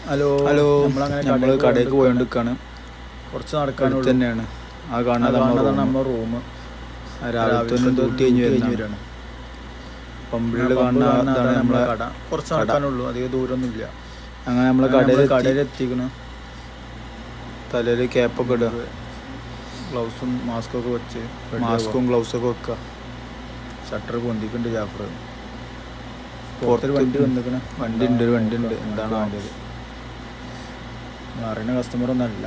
Hello, നമ്മൾ കടയിലേക്ക് പോയിക്കൊണ്ടിരിക്കുകയാണ്. കുറച്ച് നടക്കാനുള്ളത് തന്നെയാണ്. ആ കാണുന്നതാണ് നമ്മുടെ റൂം. രാവിലെ ഡ്യൂട്ടി കഴിഞ്ഞ് വരികയാണ്. പമ്പിളിൽ കാണുന്നതാണ് നമ്മളെ കട. കുറച്ച് നടക്കാനുള്ളൂ, അധികം ദൂരമൊന്നുമില്ല. അങ്ങനെ നമ്മളെ കടയിൽ എത്തിക്കണം. തലയിൽ ക്യാപ്പൊക്കെ ഇടുക, ഗ്ലൗസും മാസ്കൊക്കെ വെച്ച്, മാസ്കും ഗ്ലൗസൊക്കെ വെക്കുക. ഷട്ടർ പൊന്തിക്കുന്നുണ്ട് ജാഫർ. പുറത്തൊരു വണ്ടി വന്നിക്കണം. വണ്ടി ഉണ്ട്. എന്താണ് വേണ്ടത്? അറിയുന്ന കസ്റ്റമറൊന്നും അല്ല.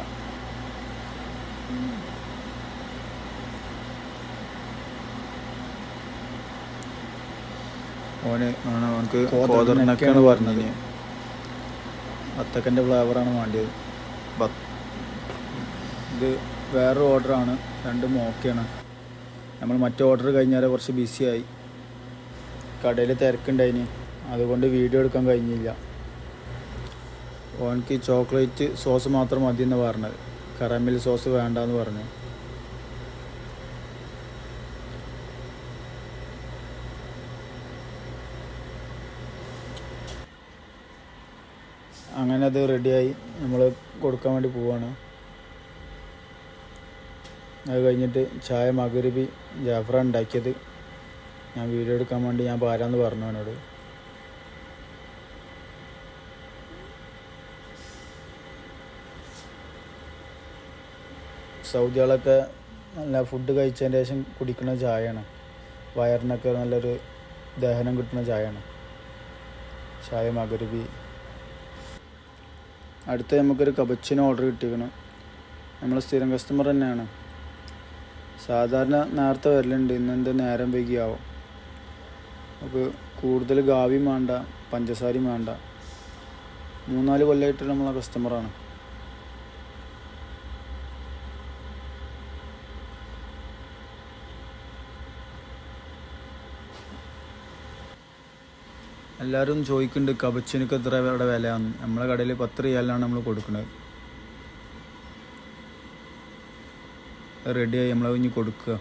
അവനക്ക് കോതറിനൊക്കെയാണ് പറഞ്ഞത്. ബത്തക്കൻ്റെ ഫ്ലേവറാണ് വേണ്ടിയത്. ഇത് വേറൊരു ഓർഡറാണ്, 2 മോക്കയാണ്. നമ്മൾ മറ്റേ ഓർഡർ കഴിഞ്ഞാൽ കുറച്ച് ബിസിയായി, കടയിൽ തിരക്കുണ്ടായിന്, അതുകൊണ്ട് വീഡിയോ എടുക്കാൻ കഴിഞ്ഞില്ല. ഓനക്ക് ചോക്ലേറ്റ് സോസ് മാത്രം മതി എന്ന് പറഞ്ഞത്, കറാമൽ സോസ് വേണ്ടെന്ന് പറഞ്ഞു. അങ്ങനെ അത് റെഡിയായി, നമ്മൾ കൊടുക്കാൻ വേണ്ടി പോവാണ്. അത് കഴിഞ്ഞിട്ട് ചായ മഗ്‌രിബി ജാഫറാണ് ഉണ്ടാക്കിയത്. ഞാൻ വീഡിയോ എടുക്കാൻ വേണ്ടി ഞാൻ പാരാന്ന് പറഞ്ഞു അവനോട്. സൗദികളൊക്കെ നല്ല ഫുഡ് കഴിച്ചതിന് ശേഷം കുടിക്കുന്ന ചായയാണ്. വയറിനൊക്കെ നല്ലൊരു ദഹനം കിട്ടുന്ന ചായയാണ് ചായ മഗ്‌രിബി. അടുത്ത് നമുക്കൊരു കബച്ചിനോ ഓർഡർ കിട്ടിയിരിക്കണം. നമ്മൾ സ്ഥിരം കസ്റ്റമർ തന്നെയാണ്. സാധാരണ നേരത്തെ വരലുണ്ട്, ഇന്നെന്താ നേരം വൈകിയാവും. അപ്പോൾ കൂടുതൽ ഗാവിയും വേണ്ട, പഞ്ചസാരയും വേണ്ട. 3-4 കൊല്ലമായിട്ട് നമ്മളെ കസ്റ്റമറാണ്. എല്ലാവരും ചോദിക്കുന്നുണ്ട് കബച്ചിനൊക്കെ എത്ര ഇവിടെ വിലയാണ്. നമ്മളെ കടയിൽ 10 റിയാലാണ് നമ്മൾ കൊടുക്കുന്നത്. റെഡിയായി, നമ്മൾ ഇനി കൊടുക്കുക.